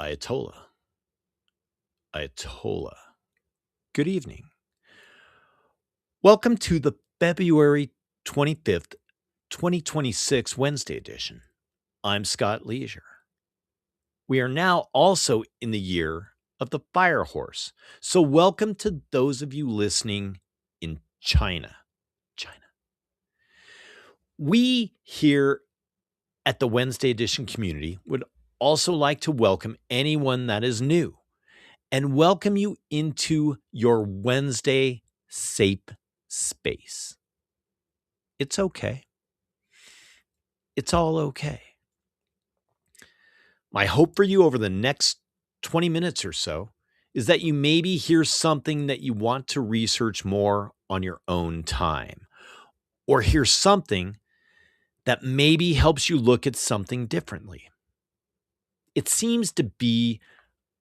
Ayatollah. Ayatollah. Good evening. Welcome to the February 25th, 2026 Wednesday edition. I'm Scott Leisure. We are now also in the year of the fire horse. So welcome to those of you listening in China. We here at the Wednesday edition community would also like to welcome anyone that is new and welcome you into your Wednesday safe space. It's okay. It's all okay. My hope for you over the next 20 minutes or so is that you maybe hear something that you want to research more on your own time, or hear something that maybe helps you look at something differently. It seems to be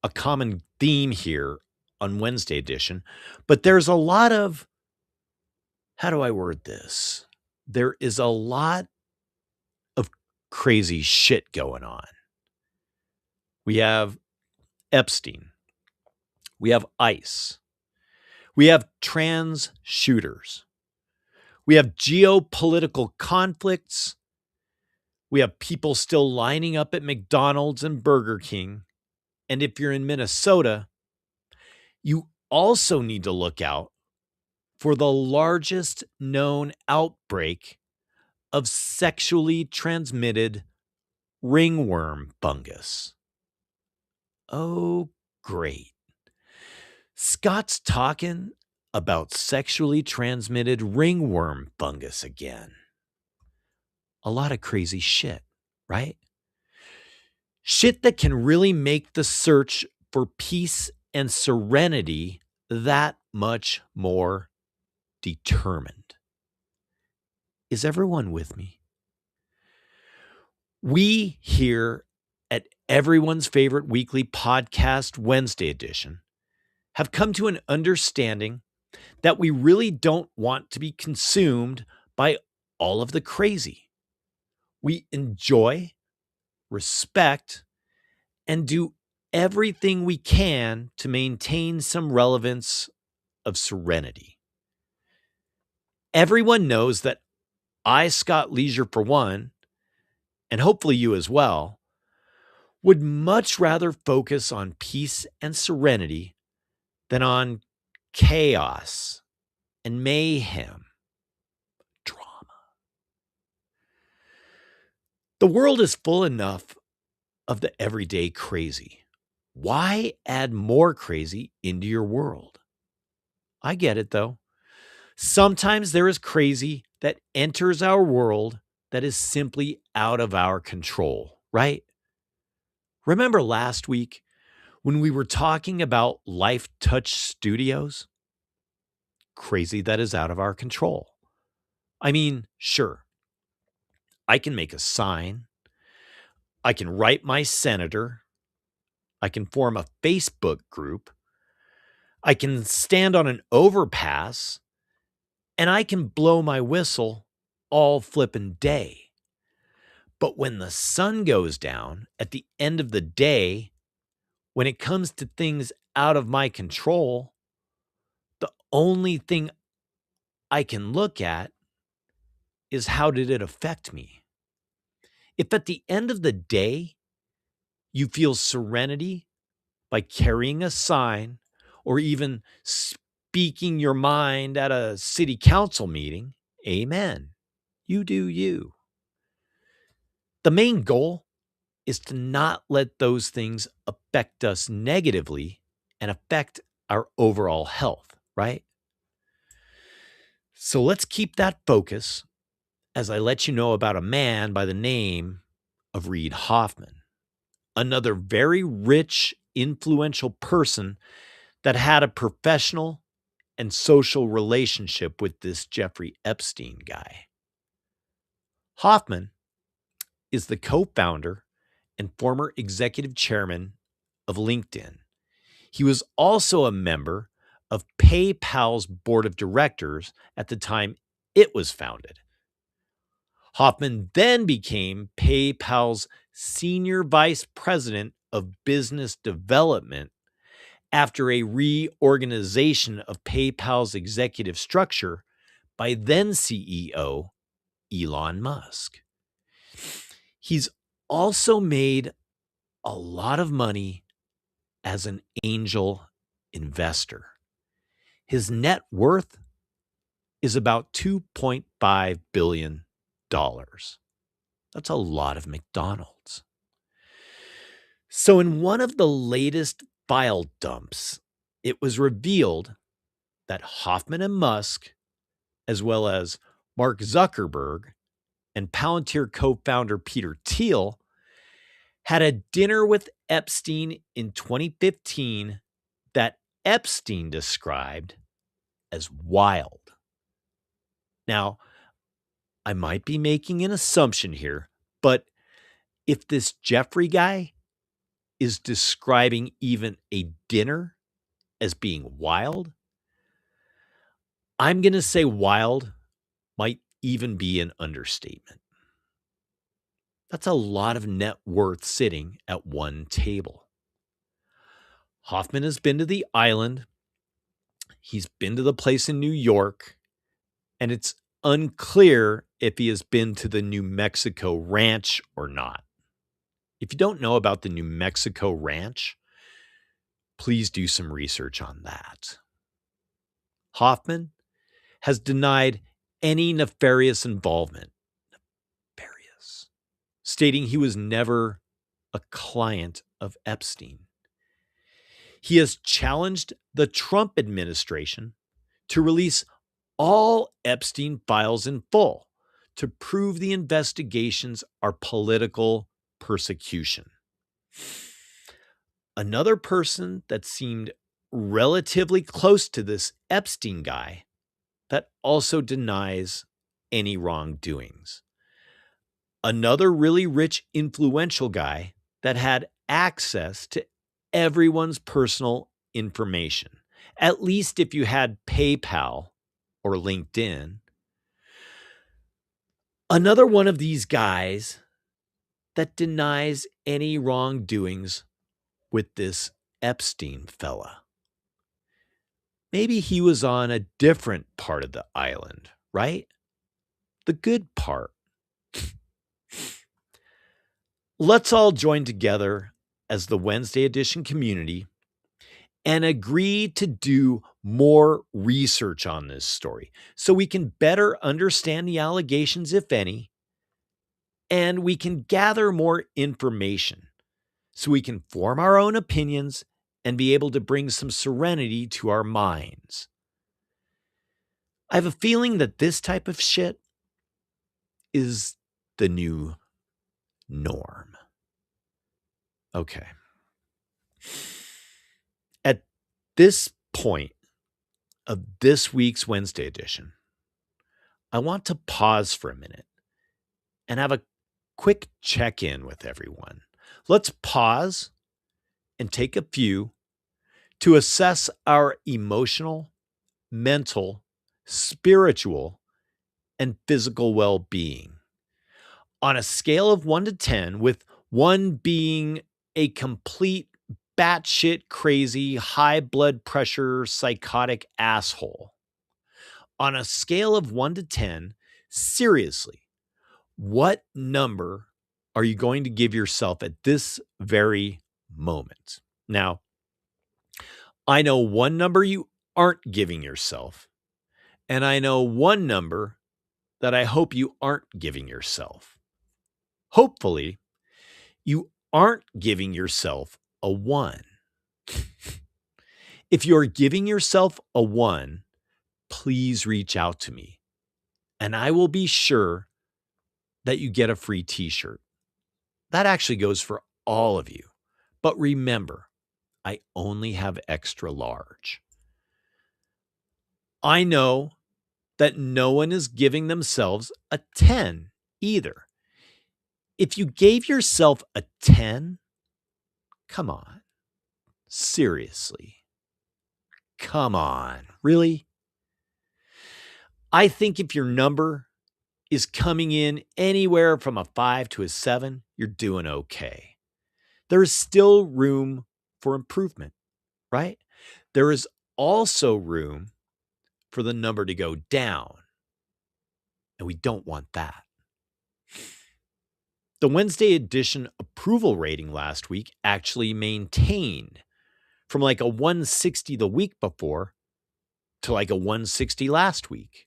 a common theme here on Wednesday edition, but there's a lot of, how do I word this? There is a lot of crazy shit going on. We have Epstein. We have ICE. We have trans shooters. We have geopolitical conflicts. We have people still lining up at McDonald's and Burger King. And if you're in Minnesota, you also need to look out for the largest known outbreak of sexually transmitted ringworm fungus. Oh, great. Scott's talking about sexually transmitted ringworm fungus again. A lot of crazy shit, right? Shit that can really make the search for peace and serenity that much more determined. Is everyone with me? We here at everyone's favorite weekly podcast, Wednesday edition, have come to an understanding that we really don't want to be consumed by all of the crazy. We enjoy, respect, and do everything we can to maintain some relevance of serenity. Everyone knows that I, Scott Leisure, for one, and hopefully you as well, would much rather focus on peace and serenity than on chaos and mayhem, drama. The world is full enough of the everyday crazy. Why add more crazy into your world? I get it though. Sometimes there is crazy that enters our world that is simply out of our control, right? Remember last week when we were talking about Life Touch Studios? Crazy that is out of our control. I mean, sure, I can make a sign. I can write my senator. I can form a Facebook group. I can stand on an overpass. And I can blow my whistle all flippin' day. But when the sun goes down at the end of the day, when it comes to things out of my control, the only thing I can look at is how did it affect me? If at the end of the day, you feel serenity by carrying a sign or even speaking your mind at a city council meeting, amen. You do you. The main goal is to not let those things affect us negatively and affect our overall health, right? So let's keep that focus as I let you know about a man by the name of Reid Hoffman, another very rich, influential person that had a professional and social relationship with this Jeffrey Epstein guy. Hoffman is the co-founder and former executive chairman of LinkedIn. He was also a member of PayPal's board of directors at the time it was founded. Hoffman then became PayPal's senior vice president of business development after a reorganization of PayPal's executive structure by then CEO Elon Musk. He's also made a lot of money as an angel investor. His net worth is about $2.5 billion. That's a lot of McDonald's. So in one of the latest file dumps, it was revealed that Hoffman and Musk, as well as Mark Zuckerberg and Palantir co-founder Peter Thiel, had a dinner with Epstein in 2015 that Epstein described as wild. Now, I might be making an assumption here, but if this Jeffrey guy is describing even a dinner as being wild, I'm going to say wild might even be an understatement. That's a lot of net worth sitting at one table. Hoffman has been to the island. He's been to the place in New York, and it's unclear if he has been to the New Mexico ranch or not. If you don't know about the New Mexico ranch, please do some research on that. Hoffman has denied any nefarious involvement, stating he was never a client of Epstein. He has challenged the Trump administration to release all Epstein files in full to prove the investigations are political persecution. Another person that seemed relatively close to this Epstein guy that also denies any wrongdoings. Another really rich, influential guy that had access to everyone's personal information, at least if you had PayPal or LinkedIn. Another one of these guys that denies any wrongdoings with this Epstein fella. Maybe he was on a different part of the island, right? The good part. Let's all join together as the Wednesday edition community and agree to do more research on this story so we can better understand the allegations, if any, and we can gather more information so we can form our own opinions and be able to bring some serenity to our minds. I have a feeling that this type of shit is the new norm. Okay. At this point of this week's Wednesday edition, I want to pause for a minute and have a quick check-in with everyone. Let's pause and take a few to assess our emotional, mental, spiritual, and physical well-being. On a scale of 1 to 10, with 1 being a complete batshit crazy, high blood pressure, psychotic asshole. On a scale of 1 to 10, seriously, what number are you going to give yourself at this very moment? Now, I know one number you aren't giving yourself, and I know one number that I hope you aren't giving yourself. Hopefully, you aren't giving yourself a 1. If you're giving yourself a 1, please reach out to me, and I will be sure that you get a free t-shirt. That actually goes for all of you. But remember, I only have extra large. I know that no one is giving themselves a 10 either. If you gave yourself a 10, come on. Seriously. Come on. Really? I think if your number is coming in anywhere from a 5 to a 7, you're doing okay. there is still room for improvement, right? There is also room for the number to go down, and we don't want that. The Wednesday edition approval rating last week actually maintained from like a 160 the week before to like a 160 last week.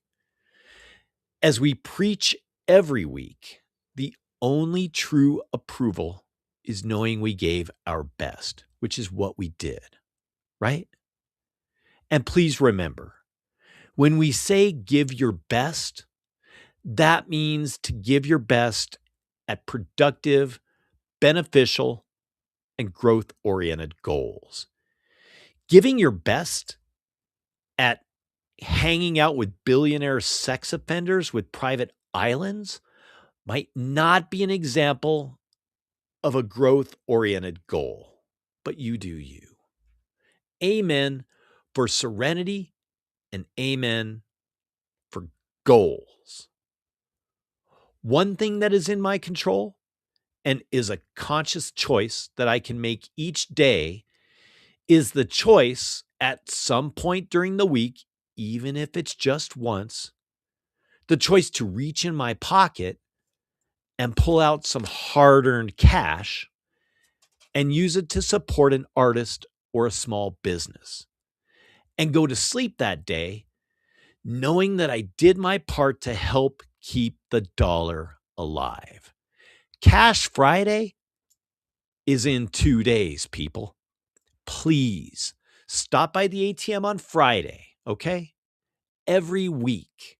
As we preach every week, the only true approval is knowing we gave our best, which is what we did, right? And please remember, when we say give your best, that means to give your best at productive, beneficial, and growth-oriented goals. Giving your best at hanging out with billionaire sex offenders with private islands might not be an example of a growth-oriented goal, but you do you. Amen for serenity and amen for goals. One thing that is in my control and is a conscious choice that I can make each day is the choice at some point during the week, even if it's just once, the choice to reach in my pocket and pull out some hard-earned cash and use it to support an artist or a small business, and go to sleep that day knowing that I did my part to help keep the dollar alive. Cash Friday is in 2 days, people. Please stop by the ATM on Friday, okay? Every week.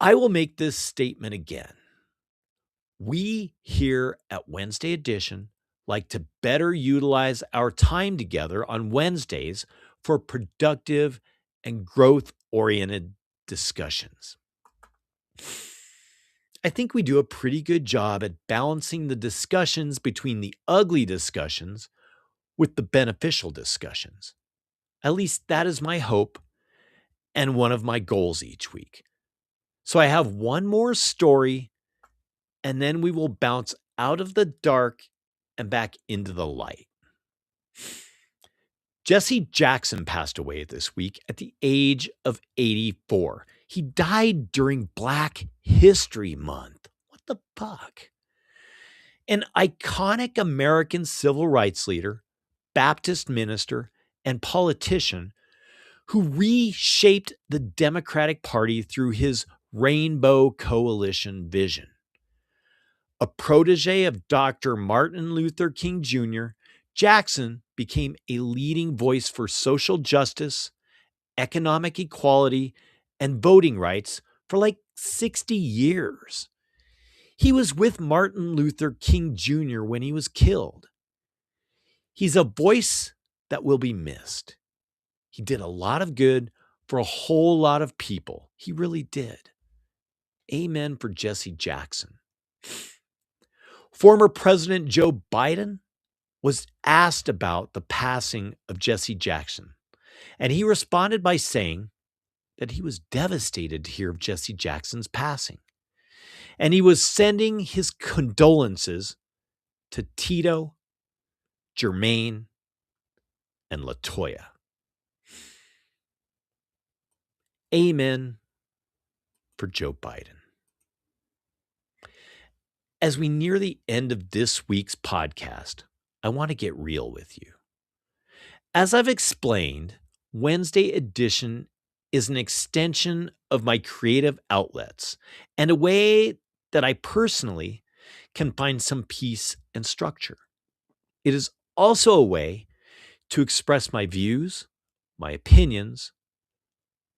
I will make this statement again. We here at Wednesday Edition like to better utilize our time together on Wednesdays for productive and growth-oriented discussions. I think we do a pretty good job at balancing the discussions between the ugly discussions with the beneficial discussions. At least that is my hope and one of my goals each week. So I have one more story, and then we will bounce out of the dark and back into the light. Jesse Jackson passed away this week at the age of 84. He died during Black History Month. What the fuck? An iconic American civil rights leader, Baptist minister, and politician who reshaped the Democratic Party through his Rainbow Coalition vision. A protege of Dr. Martin Luther King Jr., Jackson became a leading voice for social justice, economic equality, and voting rights for like 60 years. He was with Martin Luther King Jr. when he was killed. He's a voice that will be missed. He did a lot of good for a whole lot of people. He really did. Amen for Jesse Jackson. Former President Joe Biden was asked about the passing of Jesse Jackson, and he responded by saying that he was devastated to hear of Jesse Jackson's passing, and he was sending his condolences to Tito, Jermaine, and LaToya. Amen for Joe Biden. As we near the end of this week's podcast, I want to get real with you. As I've explained, Wednesday Edition is an extension of my creative outlets and a way that I personally can find some peace and structure. It is also a way to express my views, my opinions,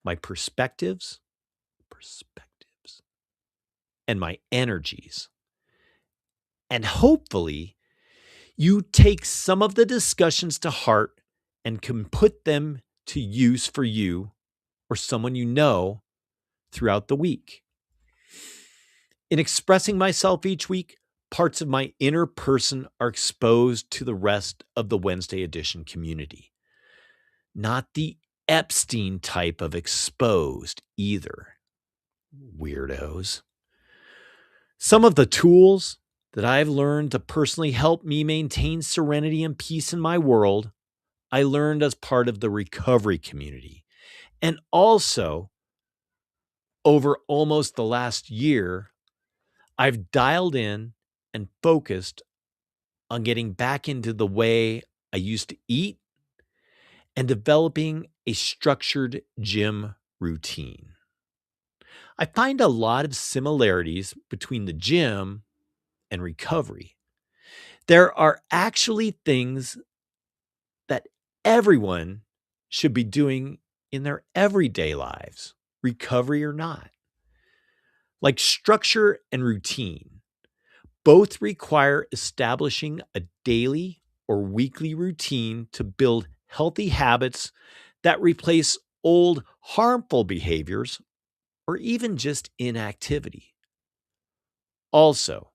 my perspectives, and my energies. And hopefully, you take some of the discussions to heart and can put them to use for you or someone you know throughout the week. In expressing myself each week, parts of my inner person are exposed to the rest of the Wednesday Edition community. Not the Epstein type of exposed either. Weirdos. Some of the tools that I've learned to personally help me maintain serenity and peace in my world, I learned as part of the recovery community. And also, over almost the last year, I've dialed in and focused on getting back into the way I used to eat and developing a structured gym routine. I find a lot of similarities between the gym and recovery. There are actually things that everyone should be doing in their everyday lives, recovery or not, like structure and routine. Both require establishing a daily or weekly routine to build healthy habits that replace old harmful behaviors or even just inactivity. Also,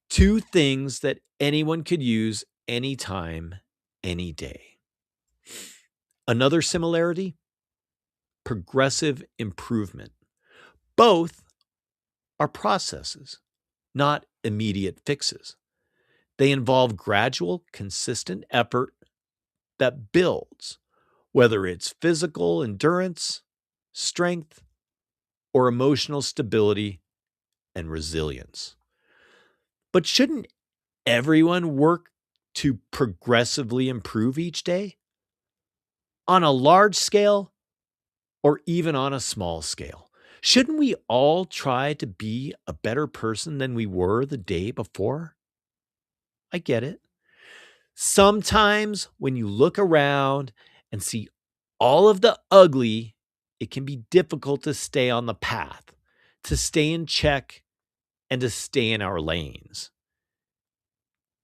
two things that anyone could use anytime, any day. Another similarity: progressive improvement. Both are processes, not immediate fixes. They involve gradual, consistent effort that builds, whether it's physical endurance, strength, or emotional stability and resilience. But shouldn't everyone work to progressively improve each day? On a large scale or even on a small scale? Shouldn't we all try to be a better person than we were the day before? I get it. Sometimes when you look around and see all of the ugly, it can be difficult to stay on the path, to stay in check, and to stay in our lanes.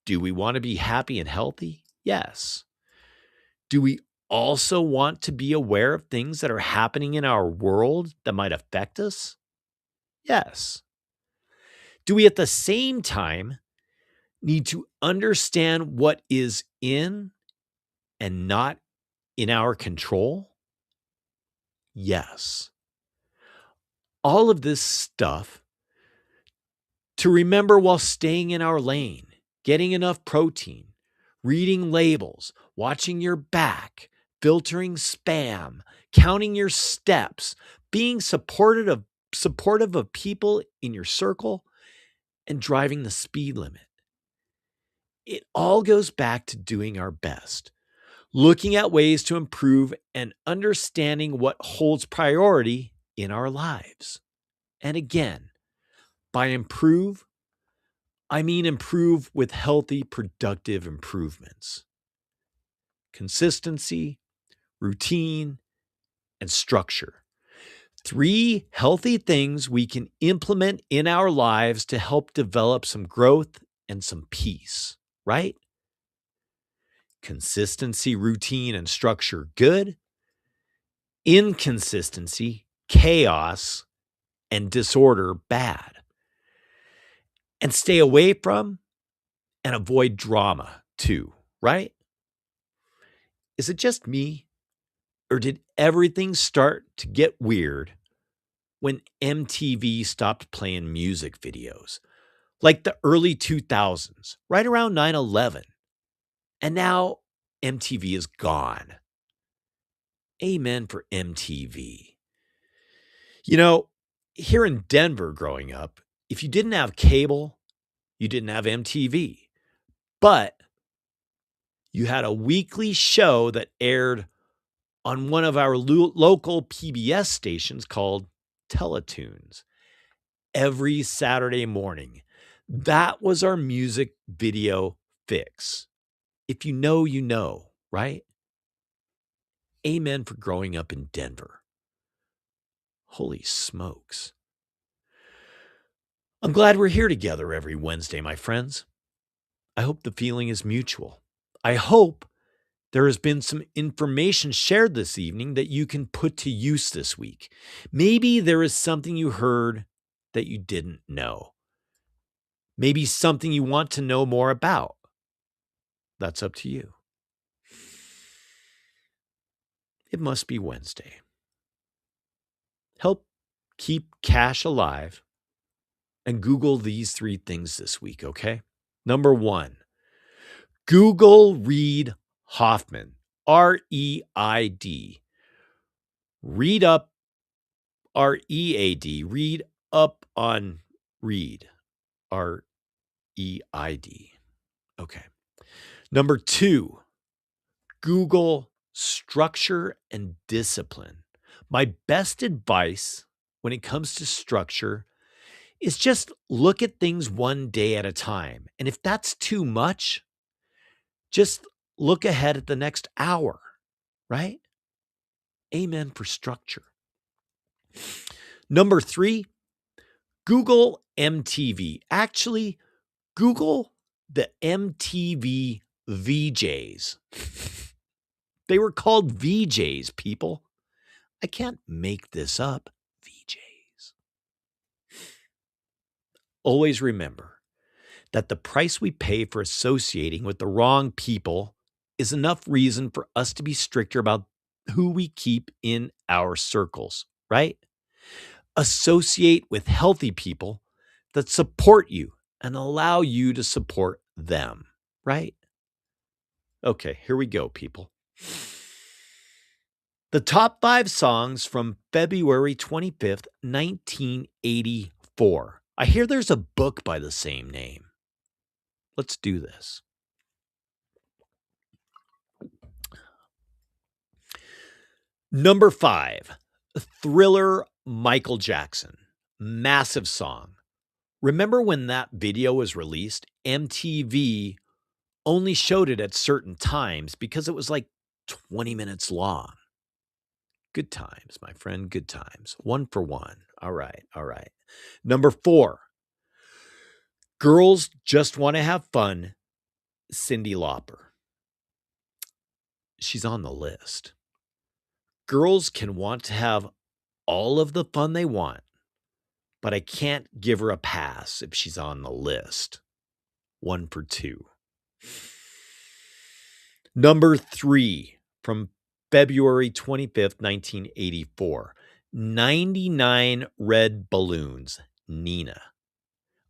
Do we want to be happy and healthy? Yes. Do we also want to be aware of things that are happening in our world that might affect us? Yes. Do we at the same time need to understand what is in and not in our control? Yes. All of this stuff to remember while staying in our lane, getting enough protein, reading labels, watching your back, filtering spam, counting your steps, being supportive of people in your circle, and driving the speed limit. It all goes back to doing our best, looking at ways to improve and understanding what holds priority in our lives. And again, by improve, I mean improve with healthy, productive improvements. Consistency, routine, and structure. Three healthy things we can implement in our lives to help develop some growth and some peace, right? Consistency, routine, and structure, good. Inconsistency, chaos, and disorder, bad. And stay away from and avoid drama too, right? Is it just me? Or did everything start to get weird when MTV stopped playing music videos? Like the early 2000s, right around 9/11. And now MTV is gone. Amen for MTV. You know, here in Denver growing up, if you didn't have cable, you didn't have MTV. But you had a weekly show that aired on one of our local PBS stations called Teletoons every Saturday morning. That was our music video fix. If you know, you know, right? Amen for growing up in Denver. Holy smokes. I'm glad we're here together every Wednesday, my friends. I hope the feeling is mutual. I hope there has been some information shared this evening that you can put to use this week. Maybe there is something you heard that you didn't know. Maybe something you want to know more about. That's up to you. It must be Wednesday. Help keep cash alive and Google these three things this week, okay? Number one, Google Reid Hoffman, Reid. Read up, Read. Read up on Reid, Reid. Okay. Number two, Google structure and discipline. My best advice when it comes to structure is just look at things one day at a time. And if that's too much, just look ahead at the next hour, right? Amen for structure. Number three, Google MTV. Actually, Google the MTV VJs. They were called VJs, people. I can't make this up. VJs. Always remember that the price we pay for associating with the wrong people is enough reason for us to be stricter about who we keep in our circles, right? Associate with healthy people that support you and allow you to support them, right? Okay, here we go, people. The top 5 songs from February 25th, 1984. I hear there's a book by the same name. Let's do this. Number 5, Thriller, Michael Jackson. Massive song. Remember when that video was released? MTV only showed it at certain times because it was like 20 minutes long. Good times, my friend, good times. 1 for 1. All right, all right. Number 4, Girls Just Want to Have Fun, Cyndi Lauper. She's on the list. Girls can want to have all of the fun they want, but I can't give her a pass if she's on the list. 1 for 2. Number 3, from February 25th, 1984, 99 Red Balloons, Nina.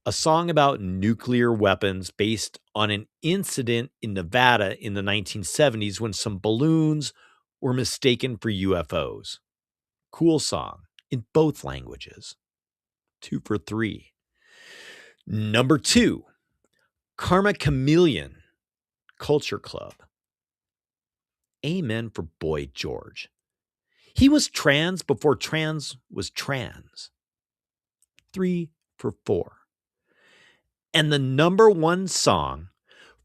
A song about nuclear weapons based on an incident in Nevada in the 1970s when some balloons were mistaken for UFOs. Cool song in both languages. 2 for 3. Number 2, Karma Chameleon, Culture Club. Amen for Boy George. He was trans before trans was trans. 3 for 4. And the number 1 song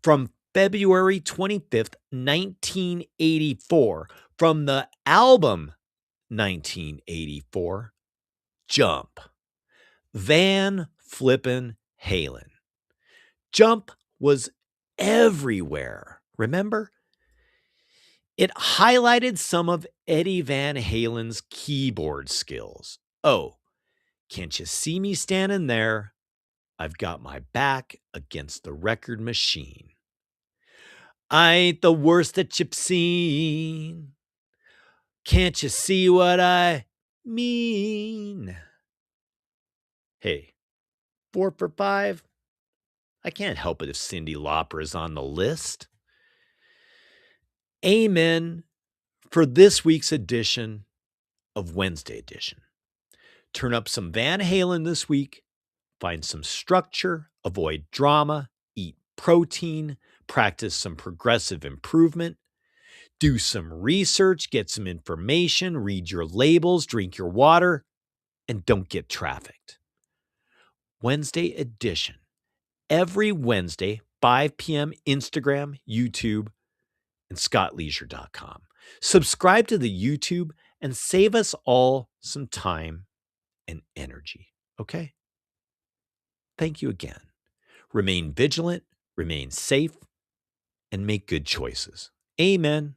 from February 25th, 1984, from the album 1984, Jump. Flippin Halen. Jump was everywhere. Remember? It highlighted some of Eddie Van Halen's keyboard skills. Oh, can't you see me standing there? I've got my back against the record machine. I ain't the worst that you've seen. Can't you see what I mean? Hey, 4 for 5. I can't help it if Cyndi Lauper is on the list. Amen for this week's edition of Wednesday Edition. Turn up some Van Halen this week. Find some structure, avoid drama, eat protein, practice some progressive improvement, do some research, get some information, read your labels, drink your water, and don't get trafficked. Wednesday Edition. Every Wednesday, 5 p.m. Instagram, YouTube, and scottleisure.com. Subscribe to the YouTube and save us all some time and energy, okay? Thank you again. Remain vigilant, remain safe, and make good choices. Amen.